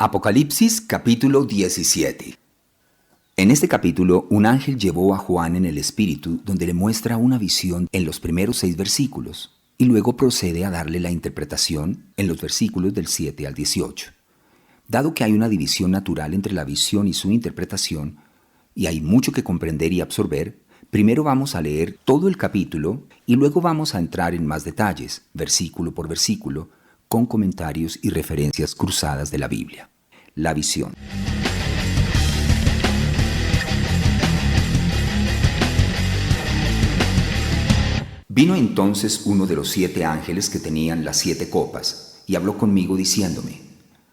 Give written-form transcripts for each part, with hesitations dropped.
Apocalipsis capítulo 17. En este capítulo, un ángel llevó a Juan en el Espíritu, donde le muestra una visión en los primeros 6 versículos, y luego procede a darle la interpretación en los versículos del 7 al 18. Dado que hay una división natural entre la visión y su interpretación, y hay mucho que comprender y absorber, primero vamos a leer todo el capítulo y luego vamos a entrar en más detalles, versículo por versículo, con comentarios y referencias cruzadas de la Biblia. La visión. Vino entonces uno de los 7 ángeles que tenían las 7 copas, y habló conmigo diciéndome: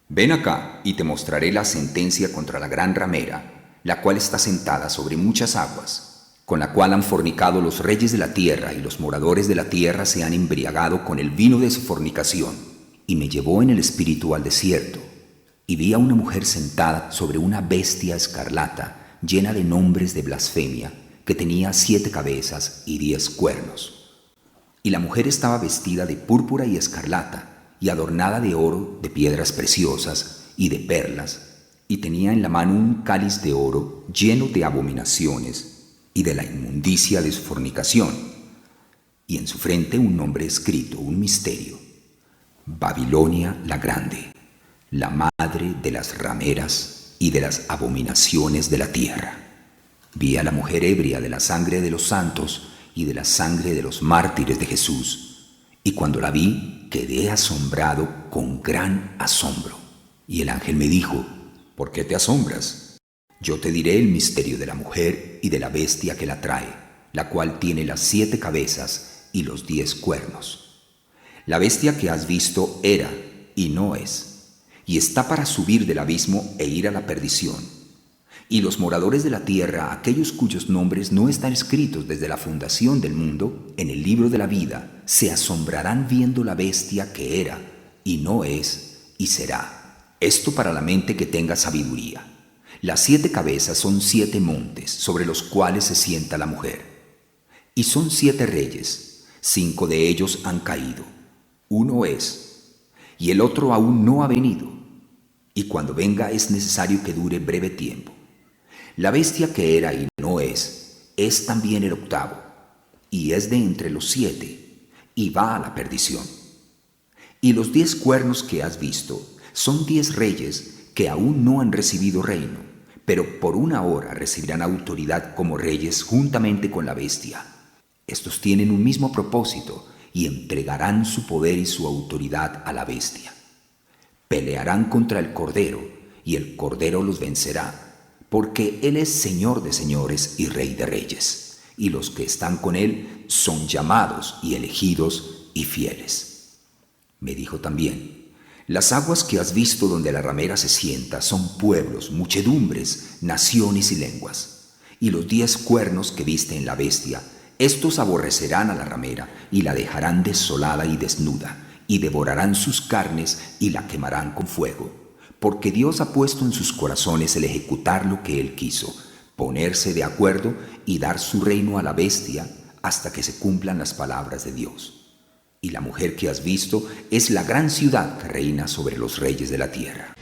Ven acá, y te mostraré la sentencia contra la gran ramera, la cual está sentada sobre muchas aguas, con la cual han fornicado los reyes de la tierra, y los moradores de la tierra se han embriagado con el vino de su fornicación. Y me llevó en el espíritu al desierto, y vi a una mujer sentada sobre una bestia escarlata, llena de nombres de blasfemia, que tenía 7 cabezas y 10 cuernos. Y la mujer estaba vestida de púrpura y escarlata, y adornada de oro, de piedras preciosas y de perlas, y tenía en la mano un cáliz de oro lleno de abominaciones y de la inmundicia de su fornicación, y en su frente un nombre escrito, un misterio: Babilonia la Grande, la madre de las rameras y de las abominaciones de la tierra. Vi a la mujer ebria de la sangre de los santos y de la sangre de los mártires de Jesús, y cuando la vi quedé asombrado con gran asombro. Y el ángel me dijo: ¿Por qué te asombras? Yo te diré el misterio de la mujer y de la bestia que la trae, la cual tiene las 7 cabezas y los 10 cuernos. La bestia que has visto era y no es, y está para subir del abismo e ir a la perdición. Y los moradores de la tierra, aquellos cuyos nombres no están escritos desde la fundación del mundo en el libro de la vida, se asombrarán viendo la bestia que era y no es y será. Esto para la mente que tenga sabiduría. Las 7 cabezas son 7 montes sobre los cuales se sienta la mujer. Y son 7 reyes, 5 de ellos han caído. Uno es, y el otro aún no ha venido, y cuando venga es necesario que dure breve tiempo. La bestia que era y no es también el octavo, y es de entre los 7, y va a la perdición. Y los 10 cuernos que has visto son 10 reyes que aún no han recibido reino, pero por una hora recibirán autoridad como reyes juntamente con la bestia. Estos tienen un mismo propósito, y entregarán su poder y su autoridad a la bestia. Pelearán contra el Cordero, y el Cordero los vencerá, porque Él es Señor de señores y Rey de reyes, y los que están con Él son llamados y elegidos y fieles. Me dijo también: las aguas que has visto donde la ramera se sienta son pueblos, muchedumbres, naciones y lenguas. Y los 10 cuernos que viste en la bestia, estos aborrecerán a la ramera y la dejarán desolada y desnuda, y devorarán sus carnes y la quemarán con fuego, porque Dios ha puesto en sus corazones el ejecutar lo que Él quiso, ponerse de acuerdo y dar su reino a la bestia hasta que se cumplan las palabras de Dios. Y la mujer que has visto es la gran ciudad que reina sobre los reyes de la tierra.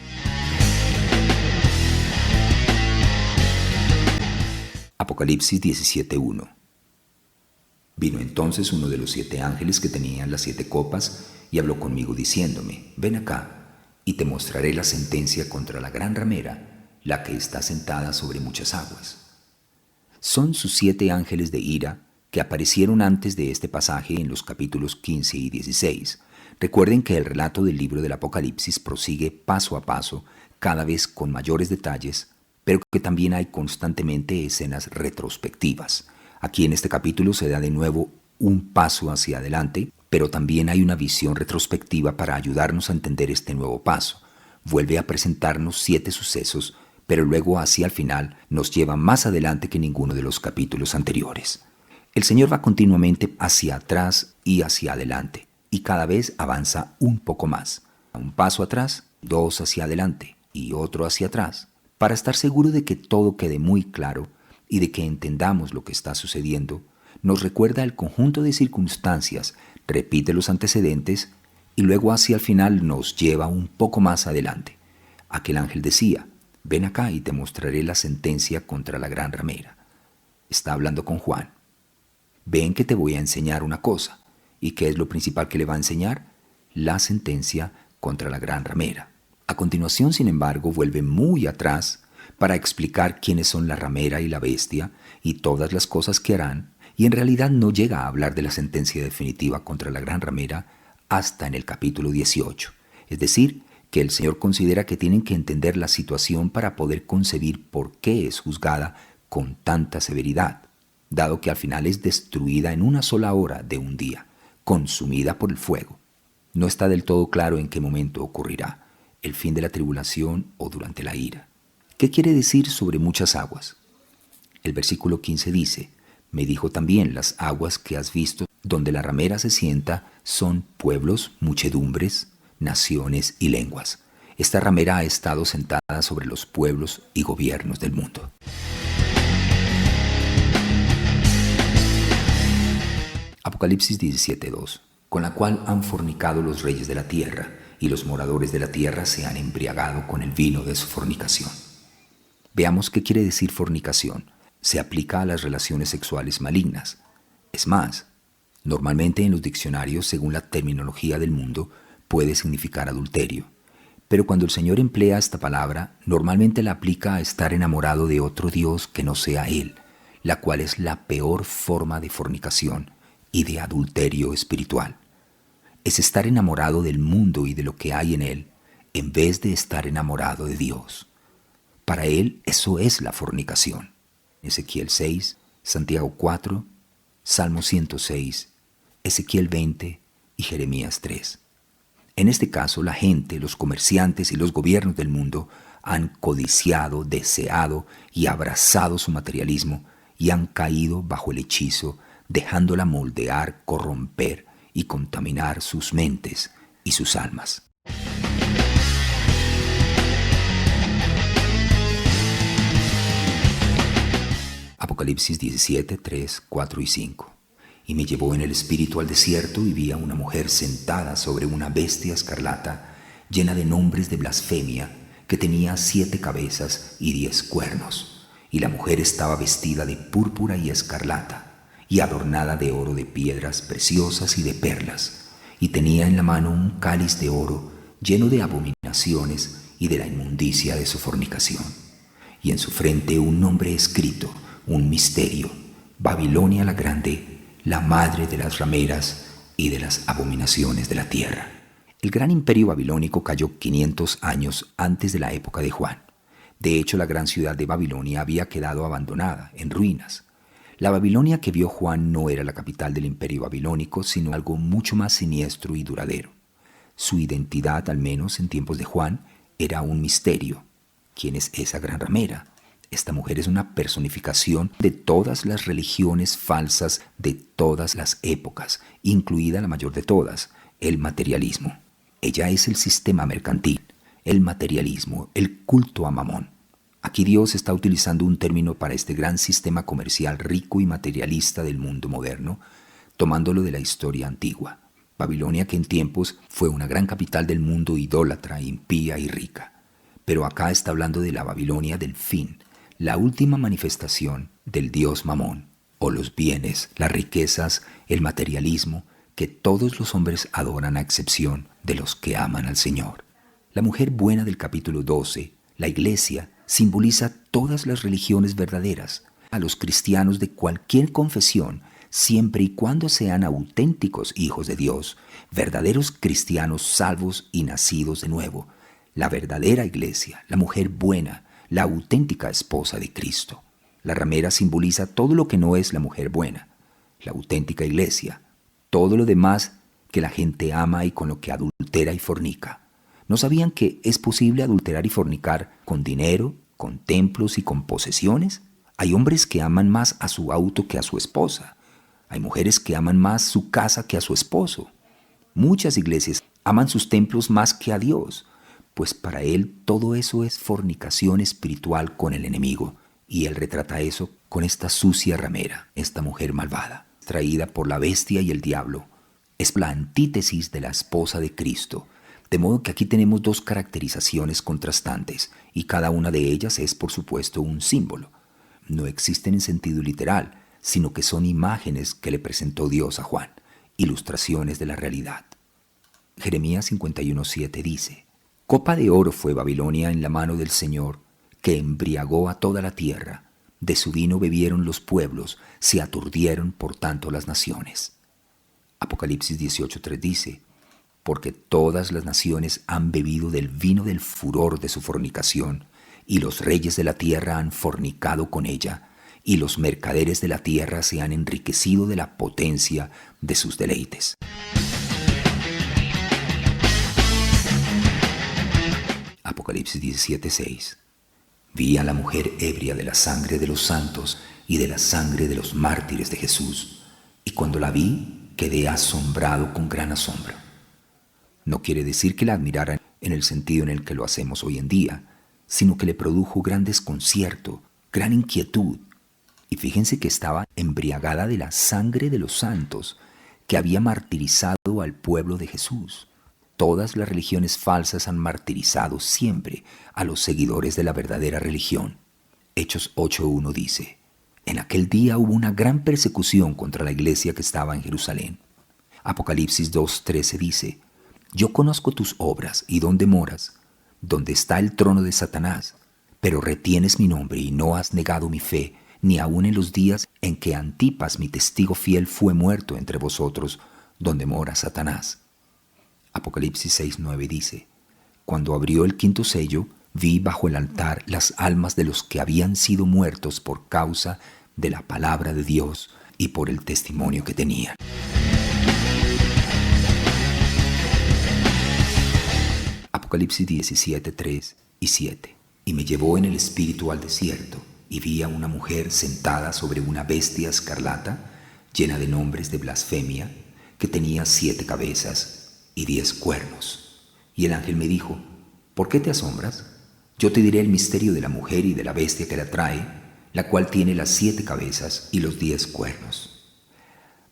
Apocalipsis 17:1. Vino entonces uno de los 7 ángeles que tenían las 7 copas y habló conmigo diciéndome: Ven acá, y te mostraré la sentencia contra la gran ramera, la que está sentada sobre muchas aguas. Son sus 7 ángeles de ira que aparecieron antes de este pasaje en los capítulos 15 y 16. Recuerden que el relato del libro del Apocalipsis prosigue paso a paso, cada vez con mayores detalles, pero que también hay constantemente escenas retrospectivas. Aquí en este capítulo se da de nuevo un paso hacia adelante, pero también hay una visión retrospectiva para ayudarnos a entender este nuevo paso. Vuelve a presentarnos 7 sucesos, pero luego hacia el final nos lleva más adelante que ninguno de los capítulos anteriores. El Señor va continuamente hacia atrás y hacia adelante, y cada vez avanza un poco más. Un paso atrás, 2 hacia adelante y otro hacia atrás, para estar seguro de que todo quede muy claro y de que entendamos lo que está sucediendo. Nos recuerda el conjunto de circunstancias, repite los antecedentes y luego hacia el final nos lleva un poco más adelante, Aquel ángel decía, ven acá y te mostraré la sentencia contra la gran ramera. Está hablando con Juan. Ven que te voy a enseñar una cosa. ¿Y qué es lo principal que le va a enseñar? La sentencia contra la gran ramera. A continuación, sin embargo, vuelve muy atrás para explicar quiénes son la ramera y la bestia y todas las cosas que harán, y en realidad no llega a hablar de la sentencia definitiva contra la gran ramera hasta en el capítulo 18. Es decir, que el Señor considera que tienen que entender la situación para poder concebir por qué es juzgada con tanta severidad, dado que al final es destruida en una sola hora de un día, consumida por el fuego. No está del todo claro en qué momento ocurrirá, el fin de la tribulación o durante la ira. ¿Qué quiere decir sobre muchas aguas? El versículo 15 dice, me dijo también, las aguas que has visto donde la ramera se sienta son pueblos, muchedumbres, naciones y lenguas. Esta ramera ha estado sentada sobre los pueblos y gobiernos del mundo. Apocalipsis 17:2, con la cual han fornicado los reyes de la tierra, y los moradores de la tierra se han embriagado con el vino de su fornicación. Veamos qué quiere decir fornicación. Se aplica a las relaciones sexuales malignas. Es más, normalmente en los diccionarios, según la terminología del mundo, puede significar adulterio. Pero cuando el Señor emplea esta palabra, normalmente la aplica a estar enamorado de otro Dios que no sea Él, la cual es la peor forma de fornicación y de adulterio espiritual. Es estar enamorado del mundo y de lo que hay en vez de estar enamorado de Dios. Para Él eso es la fornicación. Ezequiel 6, Santiago 4, Salmo 106, Ezequiel 20 y Jeremías 3. En este caso, la gente, los comerciantes y los gobiernos del mundo han codiciado, deseado y abrazado su materialismo y han caído bajo el hechizo, dejándola moldear, corromper y contaminar sus mentes y sus almas. Apocalipsis 17, 3, 4 y 5. Y me llevó en el espíritu al desierto y vi a una mujer sentada sobre una bestia escarlata, llena de nombres de blasfemia, que tenía 7 cabezas y 10 cuernos. Y la mujer estaba vestida de púrpura y escarlata, y adornada de oro, de piedras preciosas y de perlas, y tenía en la mano un cáliz de oro lleno de abominaciones y de la inmundicia de su fornicación. Y en su frente un nombre escrito, un misterio, Babilonia la Grande, la madre de las rameras y de las abominaciones de la tierra. El gran imperio babilónico cayó 500 años antes de la época de Juan. De hecho, la gran ciudad de Babilonia había quedado abandonada, en ruinas. La Babilonia que vio Juan no era la capital del imperio babilónico, sino algo mucho más siniestro y duradero. Su identidad, al menos en tiempos de Juan, era un misterio. ¿Quién es esa gran ramera? Esta mujer es una personificación de todas las religiones falsas de todas las épocas, incluida la mayor de todas, el materialismo. Ella es el sistema mercantil, el materialismo, el culto a Mamón. Aquí Dios está utilizando un término para este gran sistema comercial rico y materialista del mundo moderno, tomándolo de la historia antigua. Babilonia, que en tiempos fue una gran capital del mundo idólatra, impía y rica. Pero acá está hablando de la Babilonia del fin, la última manifestación del dios Mamón, o los bienes, las riquezas, el materialismo, que todos los hombres adoran a excepción de los que aman al Señor. La mujer buena del capítulo 12, la iglesia, simboliza todas las religiones verdaderas. A los cristianos de cualquier confesión, siempre y cuando sean auténticos hijos de Dios, verdaderos cristianos salvos y nacidos de nuevo. La verdadera iglesia, la mujer buena, la auténtica esposa de Cristo. La ramera simboliza todo lo que no es la mujer buena, la auténtica iglesia, todo lo demás que la gente ama y con lo que adultera y fornica. ¿No sabían que es posible adulterar y fornicar con dinero, con templos y con posesiones? Hay hombres que aman más a su auto que a su esposa. Hay mujeres que aman más su casa que a su esposo. Muchas iglesias aman sus templos más que a Dios, pues para él todo eso es fornicación espiritual con el enemigo, y él retrata eso con esta sucia ramera, esta mujer malvada, traída por la bestia y el diablo. Es la antítesis de la esposa de Cristo, De modo que aquí tenemos dos caracterizaciones contrastantes, y cada una de ellas es, por supuesto, un símbolo. No existen en sentido literal, sino que son imágenes que le presentó Dios a Juan, ilustraciones de la realidad. Jeremías 51:7 dice: Copa de oro fue Babilonia en la mano del Señor, que embriagó a toda la tierra. De su vino bebieron los pueblos, se aturdieron por tanto las naciones. Apocalipsis 18:3 dice: Porque todas las naciones han bebido del vino del furor de su fornicación, y los reyes de la tierra han fornicado con ella, y los mercaderes de la tierra se han enriquecido de la potencia de sus deleites. Apocalipsis 17:6. Vi a la mujer ebria de la sangre de los santos y de la sangre de los mártires de Jesús, y cuando la vi quedé asombrado con gran asombro. No quiere decir que la admirara en el sentido en el que lo hacemos hoy en día, sino que le produjo gran desconcierto, gran inquietud. Y fíjense que estaba embriagada de la sangre de los santos, que había martirizado al pueblo de Jesús. Todas las religiones falsas han martirizado siempre a los seguidores de la verdadera religión. Hechos 8:1 dice: En aquel día hubo una gran persecución contra la iglesia que estaba en Jerusalén. Apocalipsis 2:13 dice: Yo conozco tus obras y dónde moras, donde está el trono de Satanás, pero retienes mi nombre y no has negado mi fe, ni aun en los días en que Antipas, mi testigo fiel, fue muerto entre vosotros, donde mora Satanás. Apocalipsis 6:9 dice: Cuando abrió el quinto sello, vi bajo el altar las almas de los que habían sido muertos por causa de la palabra de Dios y por el testimonio que tenían. Apocalipsis 17:3 y 7. Y me llevó en el espíritu al desierto, y vi a una mujer sentada sobre una bestia escarlata, llena de nombres de blasfemia, que tenía 7 cabezas y 10 cuernos. Y el ángel me dijo: ¿Por qué te asombras? Yo te diré el misterio de la mujer y de la bestia que la trae, la cual tiene las 7 cabezas y los 10 cuernos.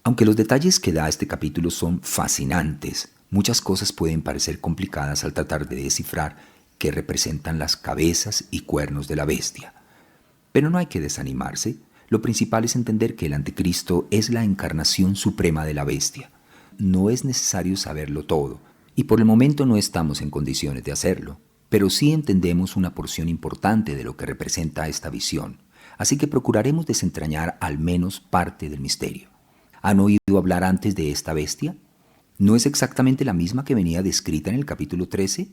Aunque los detalles que da este capítulo son fascinantes, muchas cosas pueden parecer complicadas al tratar de descifrar qué representan las cabezas y cuernos de la bestia. Pero no hay que desanimarse. Lo principal es entender que el anticristo es la encarnación suprema de la bestia. No es necesario saberlo todo, y por el momento no estamos en condiciones de hacerlo, pero sí entendemos una porción importante de lo que representa esta visión, así que procuraremos desentrañar al menos parte del misterio. ¿Han oído hablar antes de esta bestia? ¿No es exactamente la misma que venía descrita en el capítulo 13?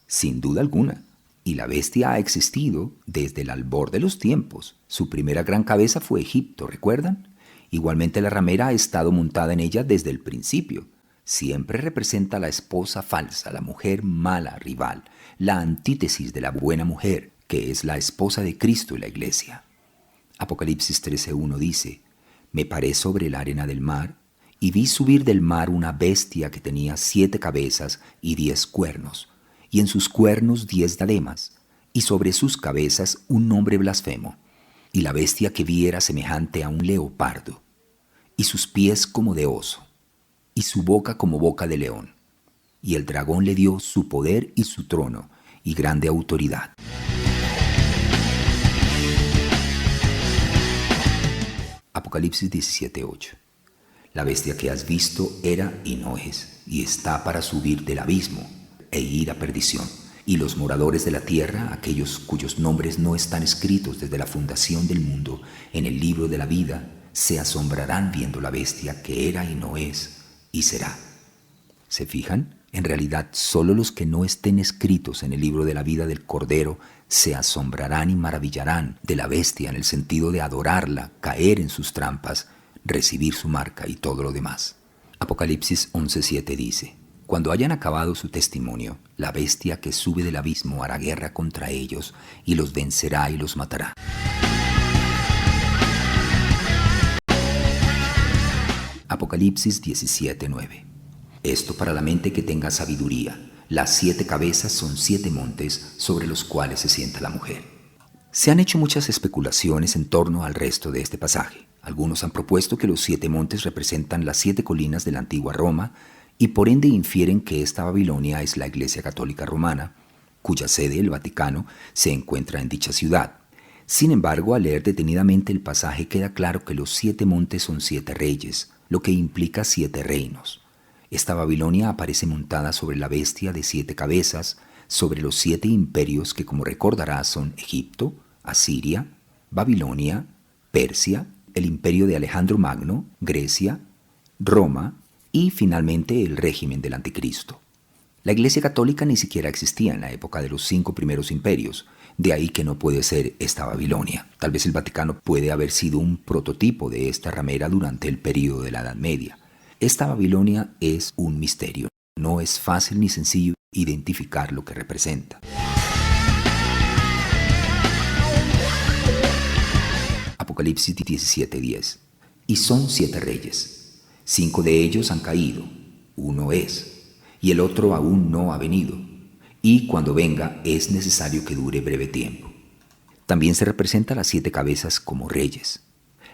Sin duda alguna. Y la bestia ha existido desde el albor de los tiempos. Su primera gran cabeza fue Egipto, ¿recuerdan? Igualmente la ramera ha estado montada en ella desde el principio. Siempre representa a la esposa falsa, la mujer mala, rival, la antítesis de la buena mujer, que es la esposa de Cristo y la iglesia. Apocalipsis 13:1 dice: Me paré sobre la arena del mar, y vi subir del mar una bestia que tenía 7 cabezas y 10 cuernos, y en sus cuernos 10 diademas, y sobre sus cabezas un nombre blasfemo. Y la bestia que vi era semejante a un leopardo, y sus pies como de oso, y su boca como boca de león. Y el dragón le dio su poder y su trono, y grande autoridad. Apocalipsis 17:8. La bestia que has visto era y no es, y está para subir del abismo e ir a perdición. Y los moradores de la tierra, aquellos cuyos nombres no están escritos desde la fundación del mundo en el libro de la vida, se asombrarán viendo la bestia que era y no es, y será. ¿Se fijan? En realidad, solo los que no estén escritos en el libro de la vida del Cordero se asombrarán y maravillarán de la bestia en el sentido de adorarla, caer en sus trampas, recibir su marca y todo lo demás. Apocalipsis 11:7 dice: Cuando hayan acabado su testimonio, la bestia que sube del abismo hará guerra contra ellos y los vencerá y los matará. Apocalipsis 17:9. Esto para la mente que tenga sabiduría. Las 7 cabezas son 7 montes sobre los cuales se sienta la mujer. Se han hecho muchas especulaciones en torno al resto de este pasaje. Algunos han propuesto que los 7 montes representan las 7 colinas de la antigua Roma y por ende infieren que esta Babilonia es la Iglesia Católica Romana, cuya sede, el Vaticano, se encuentra en dicha ciudad. Sin embargo, al leer detenidamente el pasaje queda claro que los 7 montes son 7 reyes, lo que implica 7 reinos. Esta Babilonia aparece montada sobre la bestia de 7 cabezas, sobre los 7 imperios que, como recordarás, son Egipto, Asiria, Babilonia, Persia, el imperio de Alejandro Magno, Grecia, Roma y finalmente el régimen del Anticristo. La Iglesia Católica ni siquiera existía en la época de los 5 primeros imperios, de ahí que no puede ser esta Babilonia. Tal vez el Vaticano puede haber sido un prototipo de esta ramera durante el período de la Edad Media. Esta Babilonia es un misterio. No es fácil ni sencillo identificar lo que representa. Apocalipsis 17:10. Y son 7 reyes. 5 de ellos han caído. Uno es, y el otro aún no ha venido. Y cuando venga es necesario que dure breve tiempo. También se representa a las 7 cabezas como reyes.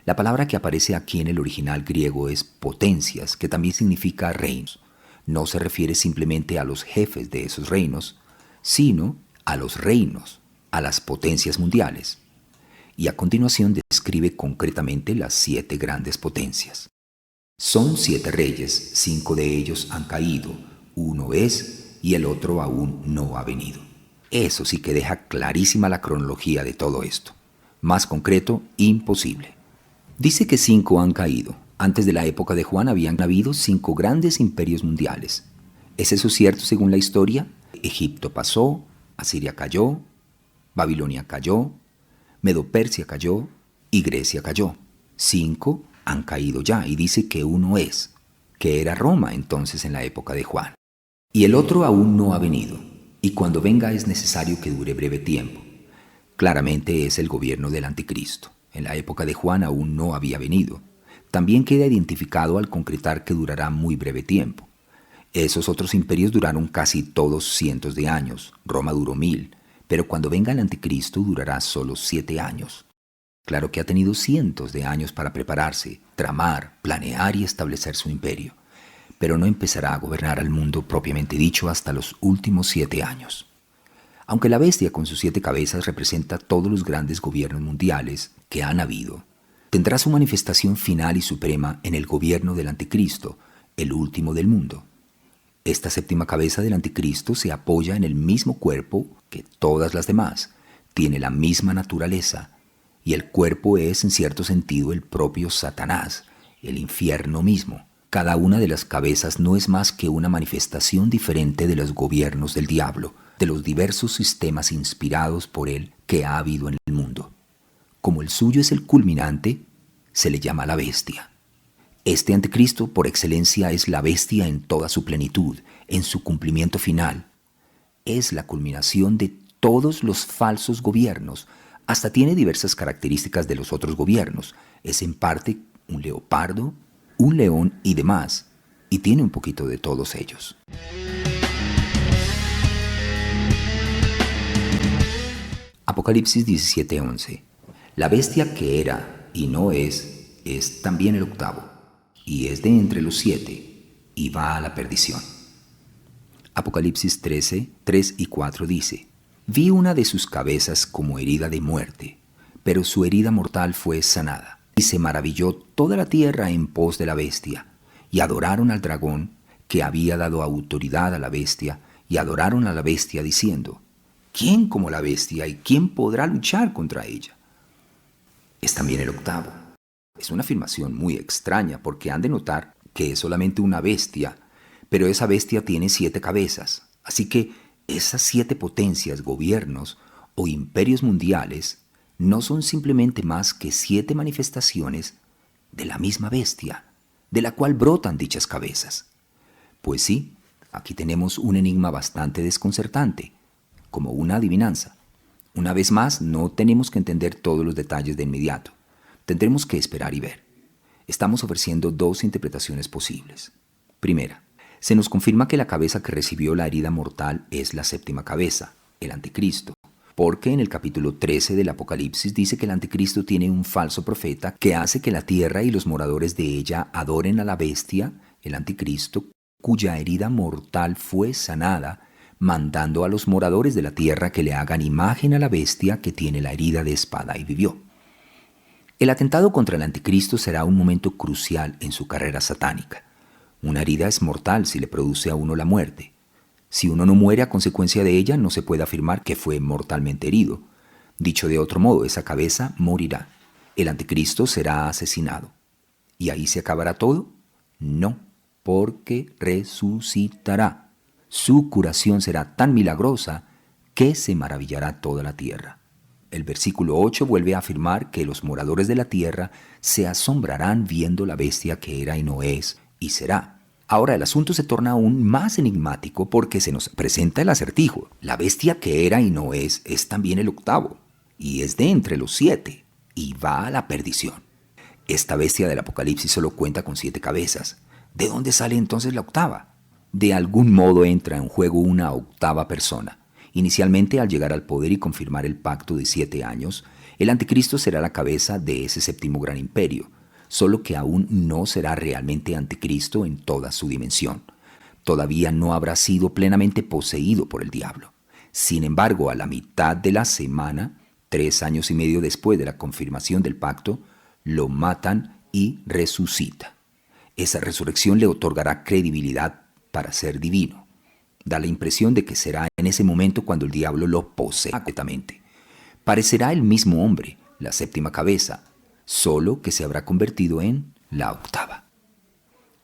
La palabra que aparece aquí en el original griego es potencias, que también significa reinos. No se refiere simplemente a los jefes de esos reinos, sino a los reinos, a las potencias mundiales. Y a continuación describe concretamente las 7 grandes potencias. Son 7 reyes, 5 de ellos han caído, uno es y el otro aún no ha venido. Eso sí que deja clarísima la cronología de todo esto. Más concreto, imposible. Dice que 5 han caído. Antes de la época de Juan habían habido 5 grandes imperios mundiales. ¿Es eso cierto según la historia? Egipto pasó, Asiria cayó, Babilonia cayó, Medo-Persia cayó y Grecia cayó. 5 han caído ya y dice que uno es, que era Roma entonces en la época de Juan. Y el otro aún no ha venido, y cuando venga es necesario que dure breve tiempo. Claramente es el gobierno del Anticristo. En la época de Juan aún no había venido. También queda identificado al concretar que durará muy breve tiempo. Esos otros imperios duraron casi todos cientos de años. Roma duró 1000, pero cuando venga el Anticristo durará solo 7 años. Claro que ha tenido cientos de años para prepararse, tramar, planear y establecer su imperio, pero no empezará a gobernar al mundo propiamente dicho hasta los últimos 7 años. Aunque la bestia con sus 7 cabezas representa todos los grandes gobiernos mundiales que han habido, tendrá su manifestación final y suprema en el gobierno del Anticristo, el último del mundo. Esta 7ª cabeza del Anticristo se apoya en el mismo cuerpo que todas las demás, tiene la misma naturaleza, y el cuerpo es en cierto sentido el propio Satanás, el infierno mismo. Cada una de las cabezas no es más que una manifestación diferente de los gobiernos del diablo, de los diversos sistemas inspirados por él que ha habido en el mundo. Como el suyo es el culminante, se le llama la bestia. Este Anticristo, por excelencia, es la bestia en toda su plenitud, en su cumplimiento final. Es la culminación de todos los falsos gobiernos. Hasta tiene diversas características de los otros gobiernos. Es en parte un leopardo, un león y demás, y tiene un poquito de todos ellos. Apocalipsis 17:11. La bestia que era y no es también el 8º, y es de entre los 7, y va a la perdición. Apocalipsis 13:3 y 4 dice: Vi una de sus cabezas como herida de muerte, pero su herida mortal fue sanada. Y se maravilló toda la tierra en pos de la bestia, y adoraron al dragón, que había dado autoridad a la bestia, y adoraron a la bestia diciendo: ¿Quién como la bestia y quién podrá luchar contra ella? Es también el 8º. Es una afirmación muy extraña porque han de notar que es solamente una bestia, pero esa bestia tiene 7 cabezas. Así que esas 7 potencias, gobiernos o imperios mundiales no son simplemente más que 7 manifestaciones de la misma bestia, de la cual brotan dichas cabezas. Pues sí, aquí tenemos un enigma bastante desconcertante, como una adivinanza. Una vez más, no tenemos que entender todos los detalles de inmediato. Tendremos que esperar y ver. Estamos ofreciendo 2 interpretaciones posibles. Primera, se nos confirma que la cabeza que recibió la herida mortal es la 7ª cabeza, el Anticristo, porque en el capítulo 13 del Apocalipsis dice que el Anticristo tiene un falso profeta que hace que la tierra y los moradores de ella adoren a la bestia, el Anticristo, cuya herida mortal fue sanada, mandando a los moradores de la tierra que le hagan imagen a la bestia que tiene la herida de espada y vivió. El atentado contra el anticristo será un momento crucial en su carrera satánica. Una herida es mortal si le produce a uno la muerte. Si uno no muere a consecuencia de ella, no se puede afirmar que fue mortalmente herido. Dicho de otro modo, esa cabeza morirá. El anticristo será asesinado. ¿Y ahí se acabará todo? No, porque resucitará. Su curación será tan milagrosa que se maravillará toda la tierra. El versículo 8 vuelve a afirmar que los moradores de la tierra se asombrarán viendo la bestia que era y no es y será. Ahora el asunto se torna aún más enigmático porque se nos presenta el acertijo. La bestia que era y no es también el octavo, y es de entre los 7, y va a la perdición. Esta bestia del Apocalipsis solo cuenta con 7 cabezas. ¿De dónde sale entonces la octava? De algún modo entra en juego una octava persona. Inicialmente, al llegar al poder y confirmar el pacto de 7 años, el anticristo será la cabeza de ese séptimo gran imperio, solo que aún no será realmente anticristo en toda su dimensión. Todavía no habrá sido plenamente poseído por el diablo. Sin embargo, a la mitad de la semana, 3 años y medio después de la confirmación del pacto, lo matan y resucita. Esa resurrección le otorgará credibilidad para ser divino. Da la impresión de que será en ese momento cuando el diablo lo posee completamente. Parecerá el mismo hombre, la séptima cabeza, solo que se habrá convertido en la octava.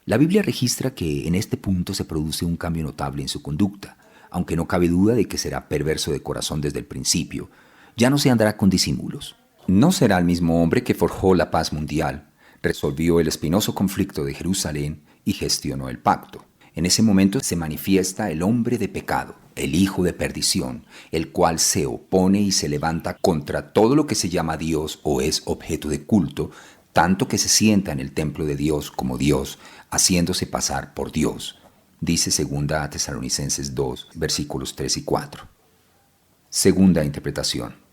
La Biblia registra que en este punto se produce un cambio notable en su conducta, aunque no cabe duda de que será perverso de corazón desde el principio. Ya no se andará con disimulos. No será el mismo hombre que forjó la paz mundial, resolvió el espinoso conflicto de Jerusalén y gestionó el pacto. En ese momento se manifiesta el hombre de pecado, el hijo de perdición, el cual se opone y se levanta contra todo lo que se llama Dios o es objeto de culto, tanto que se sienta en el templo de Dios como Dios, haciéndose pasar por Dios. Dice 2 Tesalonicenses 2, versículos 3 y 4. Segunda interpretación.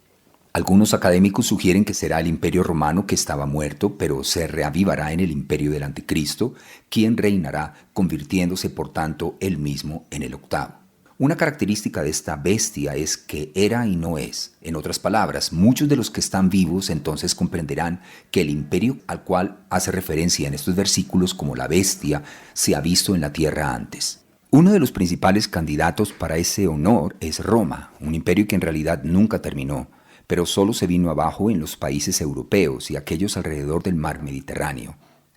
Algunos académicos sugieren que será el imperio romano que estaba muerto, pero se reavivará en el imperio del anticristo, quien reinará, convirtiéndose por tanto él mismo en el octavo. Una característica de esta bestia es que era y no es. En otras palabras, muchos de los que están vivos entonces comprenderán que el imperio al cual hace referencia en estos versículos como la bestia se ha visto en la tierra antes. Uno de los principales candidatos para ese honor es Roma, un imperio que en realidad nunca terminó, pero solo se vino abajo en los países europeos y aquellos alrededor del mar Mediterráneo.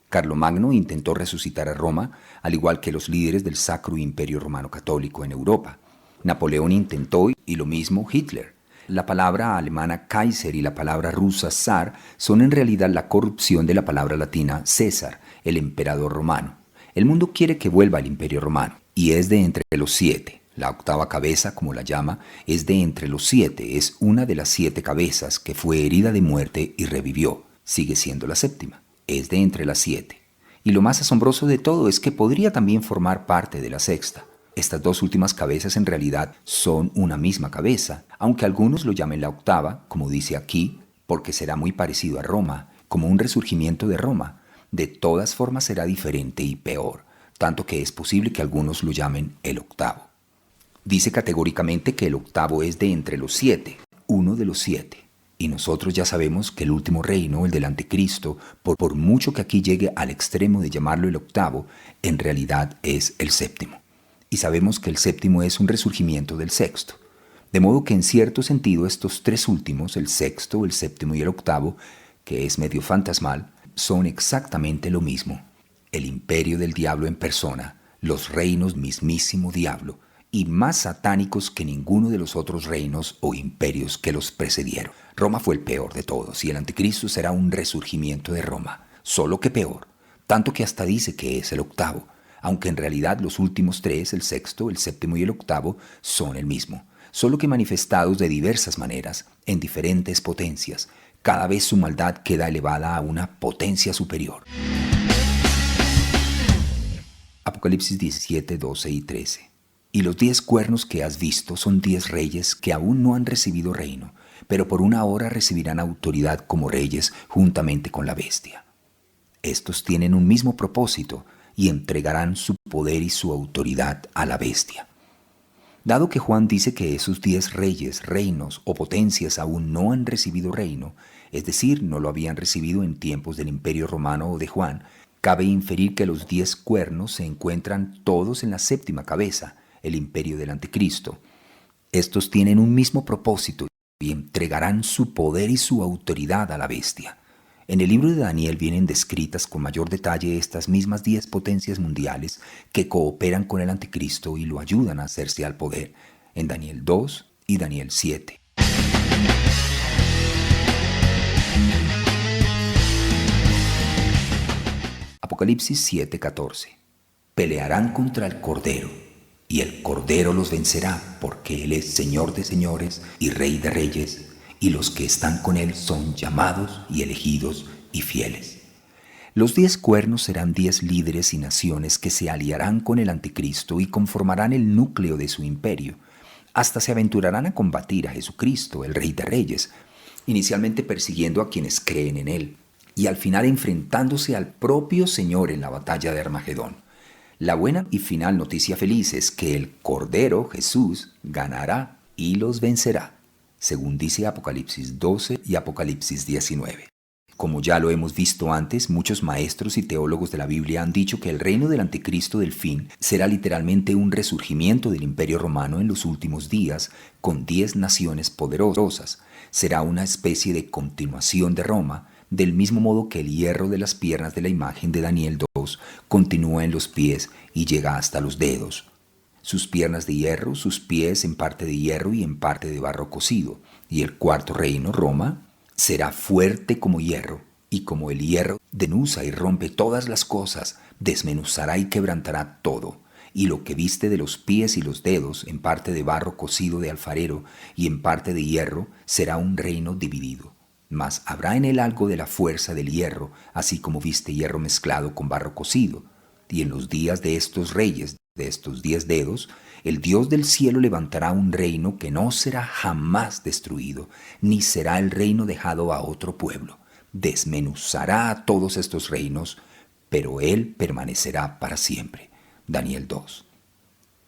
Carlomagno intentó resucitar a Roma, al igual que los líderes del Sacro Imperio Romano Católico en Europa. Napoleón intentó y lo mismo Hitler. La palabra alemana Kaiser y la palabra rusa zar son en realidad la corrupción de la palabra latina César, el emperador romano. El mundo quiere que vuelva al Imperio Romano, y es de entre los 7. La octava cabeza, como la llama, es de entre los 7, es una de las 7 cabezas que fue herida de muerte y revivió. Sigue siendo la séptima, es de entre las 7. Y lo más asombroso de todo es que podría también formar parte de la sexta. Estas dos últimas cabezas en realidad son una misma cabeza, aunque algunos lo llamen la octava, como dice aquí, porque será muy parecido a Roma, como un resurgimiento de Roma. De todas formas será diferente y peor, tanto que es posible que algunos lo llamen el octavo. Dice categóricamente que el octavo es de entre los 7, uno de los 7. Y nosotros ya sabemos que el último reino, el del anticristo, por mucho que aquí llegue al extremo de llamarlo el octavo, en realidad es el séptimo. Y sabemos que el séptimo es un resurgimiento del sexto. De modo que en cierto sentido estos 3 últimos, el sexto, el séptimo y el octavo, que es medio fantasmal, son exactamente lo mismo. El imperio del diablo en persona, los reinos mismísimo diablo, y más satánicos que ninguno de los otros reinos o imperios que los precedieron. Roma fue el peor de todos y el anticristo será un resurgimiento de Roma, solo que peor, tanto que hasta dice que es el octavo, aunque en realidad los últimos 3, el sexto, el séptimo y el octavo, son el mismo, solo que manifestados de diversas maneras, en diferentes potencias. Cada vez su maldad queda elevada a una potencia superior. Apocalipsis 17, 12 y 13. Y los 10 cuernos que has visto son 10 reyes que aún no han recibido reino, pero por una hora recibirán autoridad como reyes juntamente con la bestia. Estos tienen un mismo propósito, y entregarán su poder y su autoridad a la bestia. Dado que Juan dice que esos 10 reyes, reinos o potencias aún no han recibido reino, es decir, no lo habían recibido en tiempos del Imperio Romano o de Juan, cabe inferir que los 10 cuernos se encuentran todos en la séptima cabeza, el imperio del Anticristo. Estos tienen un mismo propósito y entregarán su poder y su autoridad a la bestia. En el libro de Daniel vienen descritas con mayor detalle estas mismas 10 potencias mundiales que cooperan con el Anticristo y lo ayudan a hacerse al poder, en Daniel 2 y Daniel 7. Apocalipsis 7:14. Pelearán contra el Cordero, y el Cordero los vencerá, porque Él es Señor de señores y Rey de reyes, y los que están con Él son llamados y elegidos y fieles. Los 10 cuernos serán 10 líderes y naciones que se aliarán con el Anticristo y conformarán el núcleo de su imperio. Hasta se aventurarán a combatir a Jesucristo, el Rey de reyes, inicialmente persiguiendo a quienes creen en Él, y al final enfrentándose al propio Señor en la batalla de Armagedón. La buena y final noticia feliz es que el Cordero, Jesús, ganará y los vencerá, según dice Apocalipsis 12 y Apocalipsis 19. Como ya lo hemos visto antes, muchos maestros y teólogos de la Biblia han dicho que el reino del Anticristo del fin será literalmente un resurgimiento del Imperio Romano en los últimos días, con 10 naciones poderosas. Será una especie de continuación de Roma, del mismo modo que el hierro de las piernas de la imagen de Daniel 2 continúa en los pies y llega hasta los dedos. Sus piernas de hierro, sus pies en parte de hierro y en parte de barro cocido. Y el cuarto reino, Roma, será fuerte como hierro, y como el hierro denusa y rompe todas las cosas, desmenuzará y quebrantará todo. Y lo que viste de los pies y los dedos, en parte de barro cocido de alfarero y en parte de hierro, será un reino dividido. Mas habrá en él algo de la fuerza del hierro, así como viste hierro mezclado con barro cocido. Y en los días de estos reyes, de estos 10 dedos, el Dios del cielo levantará un reino que no será jamás destruido, ni será el reino dejado a otro pueblo. Desmenuzará a todos estos reinos, pero él permanecerá para siempre. Daniel 2.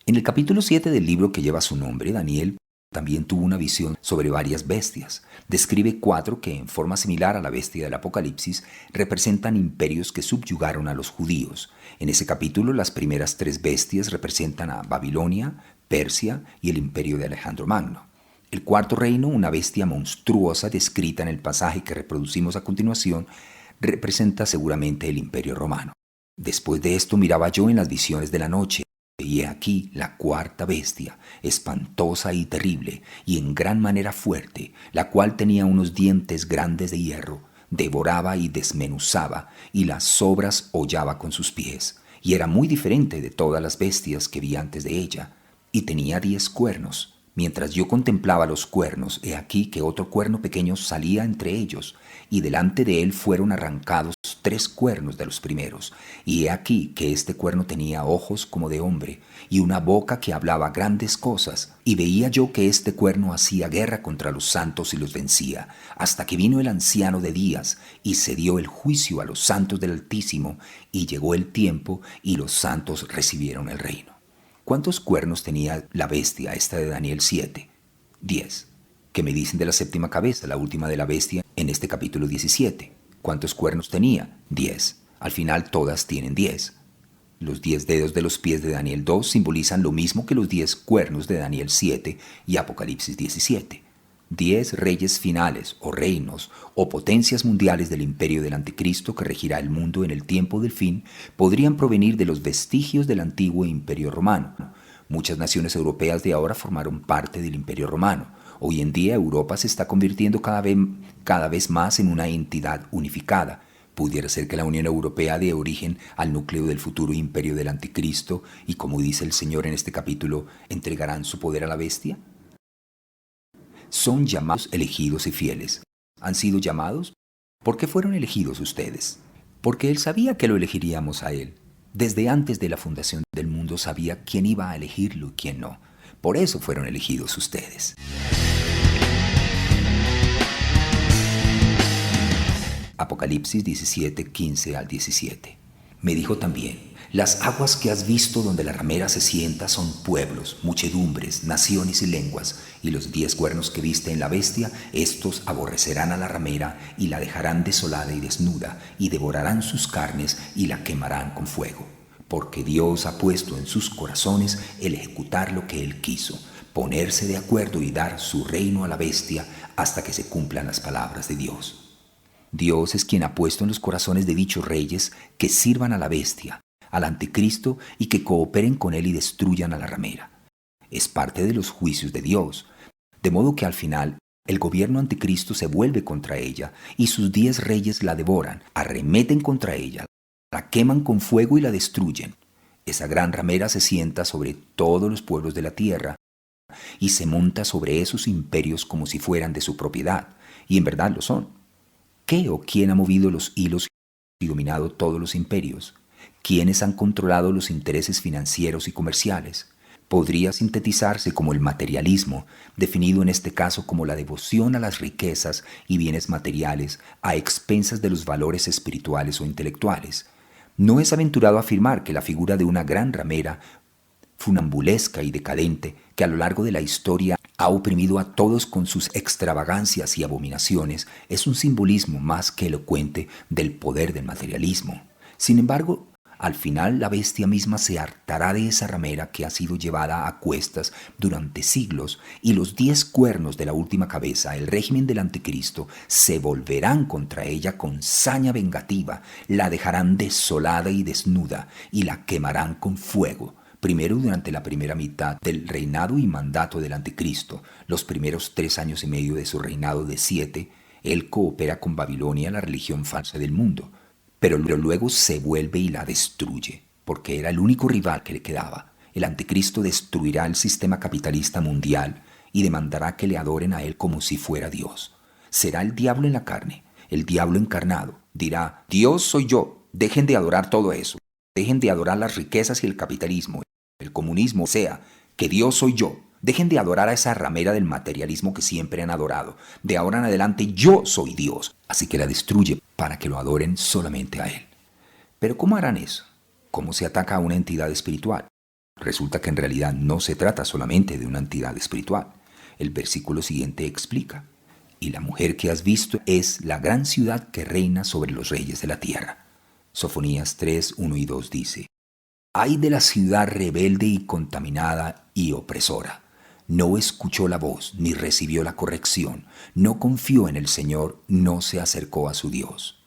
En el capítulo 7 del libro que lleva su nombre, Daniel también tuvo una visión sobre varias bestias. Describe 4 que, en forma similar a la bestia del Apocalipsis, representan imperios que subyugaron a los judíos. En ese capítulo, las primeras 3 bestias representan a Babilonia, Persia y el imperio de Alejandro Magno. El cuarto reino, una bestia monstruosa descrita en el pasaje que reproducimos a continuación, representa seguramente el imperio romano. Después de esto miraba yo en las visiones de la noche, y he aquí la cuarta bestia, espantosa y terrible, y en gran manera fuerte, la cual tenía unos dientes grandes de hierro, devoraba y desmenuzaba, y las sobras hollaba con sus pies, y era muy diferente de todas las bestias que vi antes de ella, y tenía 10 cuernos. Mientras yo contemplaba los cuernos, he aquí que otro cuerno pequeño salía entre ellos, y delante de él fueron arrancados 3 cuernos de los primeros. Y he aquí que este cuerno tenía ojos como de hombre, y una boca que hablaba grandes cosas. Y veía yo que este cuerno hacía guerra contra los santos y los vencía, hasta que vino el anciano de días, y se dio el juicio a los santos del Altísimo, y llegó el tiempo, y los santos recibieron el reino. ¿Cuántos cuernos tenía la bestia esta de Daniel 7? 10. ¿Qué me dicen de la séptima cabeza, la última de la bestia, en este capítulo 17? ¿Cuántos cuernos tenía? 10. Al final todas tienen 10. Los 10 dedos de los pies de Daniel 2 simbolizan lo mismo que los 10 cuernos de Daniel 7 y Apocalipsis 17. 10 reyes finales o reinos o potencias mundiales del imperio del Anticristo que regirá el mundo en el tiempo del fin podrían provenir de los vestigios del antiguo imperio romano. Muchas naciones europeas de ahora formaron parte del imperio romano. Hoy en día Europa se está convirtiendo cada vez más en una entidad unificada. Pudiera ser que la Unión Europea dé origen al núcleo del futuro imperio del Anticristo y, como dice el Señor en este capítulo, ¿entregarán su poder a la bestia? Son llamados, elegidos y fieles. ¿Han sido llamados? ¿Por qué fueron elegidos ustedes? Porque Él sabía que lo elegiríamos a Él. Desde antes de la fundación del mundo sabía quién iba a elegirlo y quién no. Por eso fueron elegidos ustedes. Apocalipsis 17, 15 al 17. Me dijo también: Las aguas que has visto donde la ramera se sienta son pueblos, muchedumbres, naciones y lenguas, y los 10 cuernos que viste en la bestia, estos aborrecerán a la ramera y la dejarán desolada y desnuda, y devorarán sus carnes y la quemarán con fuego. Porque Dios ha puesto en sus corazones el ejecutar lo que Él quiso, ponerse de acuerdo y dar su reino a la bestia hasta que se cumplan las palabras de Dios. Dios es quien ha puesto en los corazones de dichos reyes que sirvan a la bestia, al anticristo y que cooperen con él y destruyan a la ramera. Es parte de los juicios de Dios, de modo que al final el gobierno anticristo se vuelve contra ella y sus 10 reyes la devoran, arremeten contra ella, la queman con fuego y la destruyen. Esa gran ramera se sienta sobre todos los pueblos de la tierra y se monta sobre esos imperios como si fueran de su propiedad, y en verdad lo son. ¿Qué o quién ha movido los hilos y dominado todos los imperios? ¿Quiénes han controlado los intereses financieros y comerciales? Podría sintetizarse como el materialismo, definido en este caso como la devoción a las riquezas y bienes materiales a expensas de los valores espirituales o intelectuales. No es aventurado afirmar que la figura de una gran ramera, funambulesca y decadente, que a lo largo de la historia ha oprimido a todos con sus extravagancias y abominaciones, es un simbolismo más que elocuente del poder del materialismo. Sin embargo, al final la bestia misma se hartará de esa ramera que ha sido llevada a cuestas durante siglos, y los 10 cuernos de la última cabeza, el régimen del anticristo, se volverán contra ella con saña vengativa, la dejarán desolada y desnuda y la quemarán con fuego. Primero durante la primera mitad del reinado y mandato del anticristo, los primeros 3 años y medio de su reinado de 7, él coopera con Babilonia, la religión falsa del mundo. Pero luego se vuelve y la destruye, porque era el único rival que le quedaba. El anticristo destruirá el sistema capitalista mundial y demandará que le adoren a él como si fuera Dios. Será el diablo en la carne, el diablo encarnado. Dirá: Dios soy yo, dejen de adorar todo eso, dejen de adorar las riquezas y el capitalismo, el comunismo, o sea, que Dios soy yo. Dejen de adorar a esa ramera del materialismo que siempre han adorado. De ahora en adelante yo soy Dios. Así que la destruye para que lo adoren solamente a Él. Pero ¿cómo harán eso? ¿Cómo se ataca a una entidad espiritual? Resulta que en realidad no se trata solamente de una entidad espiritual. El versículo siguiente explica: y la mujer que has visto es la gran ciudad que reina sobre los reyes de la tierra. Sofonías 3, 1 y 2 dice: ay de la ciudad rebelde y contaminada y opresora. No escuchó la voz, ni recibió la corrección, no confió en el Señor, no se acercó a su Dios.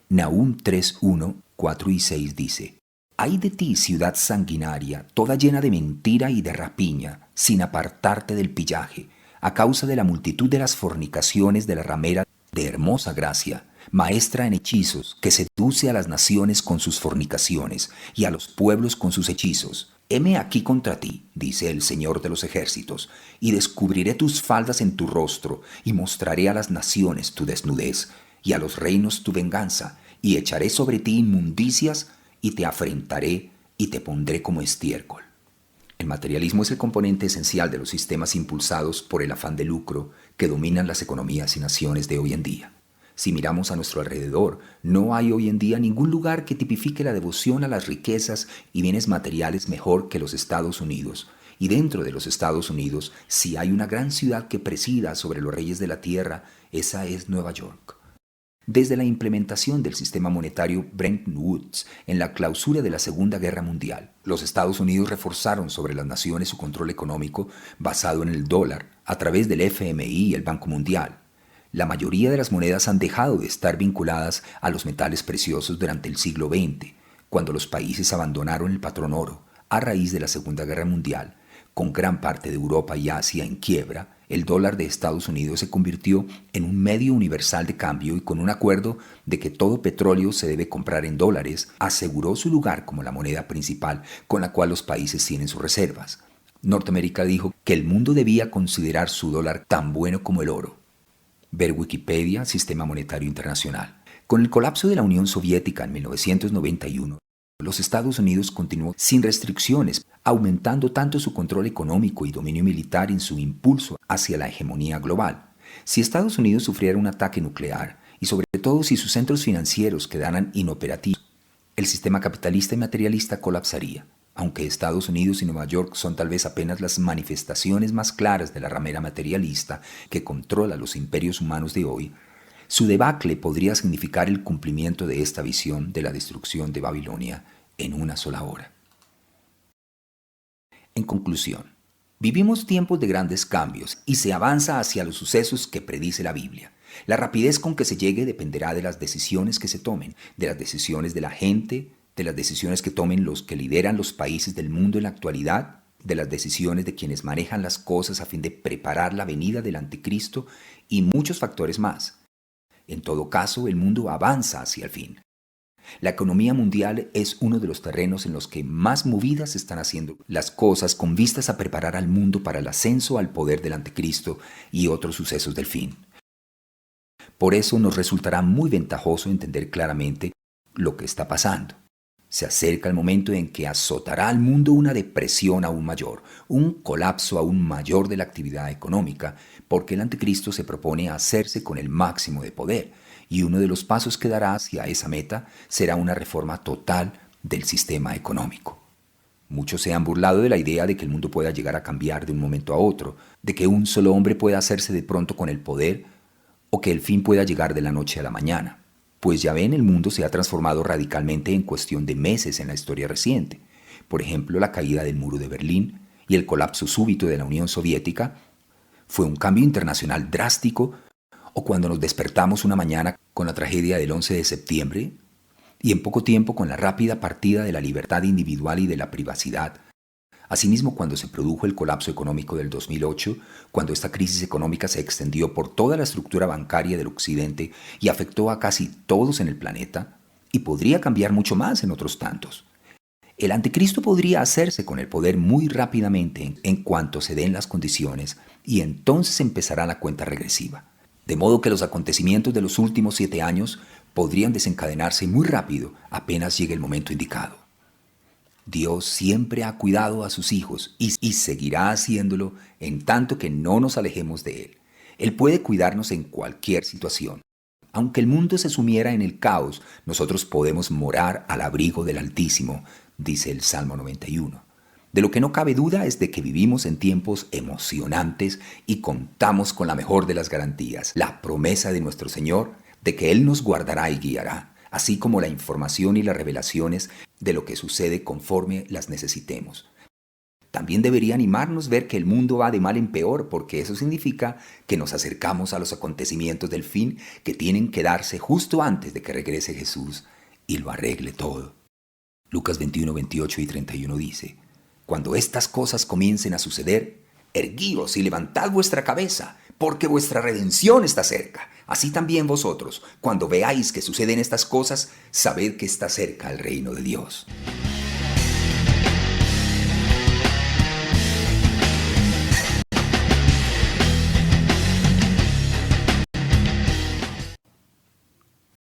Nahum 3, 1, 4 y 6 dice: ay de ti, ciudad sanguinaria, toda llena de mentira y de rapiña, sin apartarte del pillaje, a causa de la multitud de las fornicaciones de la ramera de hermosa gracia, maestra en hechizos, que seduce a las naciones con sus fornicaciones y a los pueblos con sus hechizos. Heme aquí contra ti, dice el Señor de los ejércitos, y descubriré tus faldas en tu rostro, y mostraré a las naciones tu desnudez, y a los reinos tu venganza, y echaré sobre ti inmundicias, y te afrentaré, y te pondré como estiércol. El materialismo es el componente esencial de los sistemas impulsados por el afán de lucro que dominan las economías y naciones de hoy en día. Si miramos a nuestro alrededor, no hay hoy en día ningún lugar que tipifique la devoción a las riquezas y bienes materiales mejor que los Estados Unidos. Y dentro de los Estados Unidos, si hay una gran ciudad que presida sobre los reyes de la tierra, esa es Nueva York. Desde la implementación del sistema monetario Bretton Woods en la clausura de la Segunda Guerra Mundial, los Estados Unidos reforzaron sobre las naciones su control económico basado en el dólar a través del FMI y el Banco Mundial. La mayoría de las monedas han dejado de estar vinculadas a los metales preciosos durante el siglo XX, cuando los países abandonaron el patrón oro a raíz de la Segunda Guerra Mundial. Con gran parte de Europa y Asia en quiebra, el dólar de Estados Unidos se convirtió en un medio universal de cambio y con un acuerdo de que todo petróleo se debe comprar en dólares, aseguró su lugar como la moneda principal con la cual los países tienen sus reservas. Norteamérica dijo que el mundo debía considerar su dólar tan bueno como el oro. Ver Wikipedia, Sistema Monetario Internacional. Con el colapso de la Unión Soviética en 1991, los Estados Unidos continuó sin restricciones, aumentando tanto su control económico y dominio militar en su impulso hacia la hegemonía global. Si Estados Unidos sufriera un ataque nuclear, y sobre todo si sus centros financieros quedaran inoperativos, el sistema capitalista y materialista colapsaría. Aunque Estados Unidos y Nueva York son tal vez apenas las manifestaciones más claras de la ramera materialista que controla los imperios humanos de hoy, su debacle podría significar el cumplimiento de esta visión de la destrucción de Babilonia en una sola hora. En conclusión, vivimos tiempos de grandes cambios y se avanza hacia los sucesos que predice la Biblia. La rapidez con que se llegue dependerá de las decisiones que se tomen, de las decisiones de la gente, de las decisiones que tomen los que lideran los países del mundo en la actualidad, de las decisiones de quienes manejan las cosas a fin de preparar la venida del anticristo y muchos factores más. En todo caso, el mundo avanza hacia el fin. La economía mundial es uno de los terrenos en los que más movidas están haciendo las cosas con vistas a preparar al mundo para el ascenso al poder del anticristo y otros sucesos del fin. Por eso nos resultará muy ventajoso entender claramente lo que está pasando. Se acerca el momento en que azotará al mundo una depresión aún mayor, un colapso aún mayor de la actividad económica, porque el anticristo se propone hacerse con el máximo de poder, y uno de los pasos que dará hacia esa meta será una reforma total del sistema económico. Muchos se han burlado de la idea de que el mundo pueda llegar a cambiar de un momento a otro, de que un solo hombre pueda hacerse de pronto con el poder, o que el fin pueda llegar de la noche a la mañana. Pues ya ven, el mundo se ha transformado radicalmente en cuestión de meses en la historia reciente. Por ejemplo, la caída del muro de Berlín y el colapso súbito de la Unión Soviética fue un cambio internacional drástico, o cuando nos despertamos una mañana con la tragedia del 11 de septiembre y en poco tiempo con la rápida partida de la libertad individual y de la privacidad. Asimismo, cuando se produjo el colapso económico del 2008, cuando esta crisis económica se extendió por toda la estructura bancaria del Occidente y afectó a casi todos en el planeta, y podría cambiar mucho más en otros tantos. El anticristo podría hacerse con el poder muy rápidamente en cuanto se den las condiciones, y entonces empezará la cuenta regresiva. De modo que los acontecimientos de los últimos 7 años podrían desencadenarse muy rápido apenas llegue el momento indicado. Dios siempre ha cuidado a sus hijos y seguirá haciéndolo en tanto que no nos alejemos de Él. Él puede cuidarnos en cualquier situación. Aunque el mundo se sumiera en el caos, nosotros podemos morar al abrigo del Altísimo, dice el Salmo 91. De lo que no cabe duda es de que vivimos en tiempos emocionantes y contamos con la mejor de las garantías, la promesa de nuestro Señor de que Él nos guardará y guiará, así como la información y las revelaciones de lo que sucede conforme las necesitemos. También debería animarnos ver que el mundo va de mal en peor, porque eso significa que nos acercamos a los acontecimientos del fin que tienen que darse justo antes de que regrese Jesús y lo arregle todo. Lucas 21, 28 y 31 dice: Cuando estas cosas comiencen a suceder, erguíos y levantad vuestra cabeza, porque vuestra redención está cerca. Así también vosotros, cuando veáis que suceden estas cosas, sabed que está cerca el reino de Dios.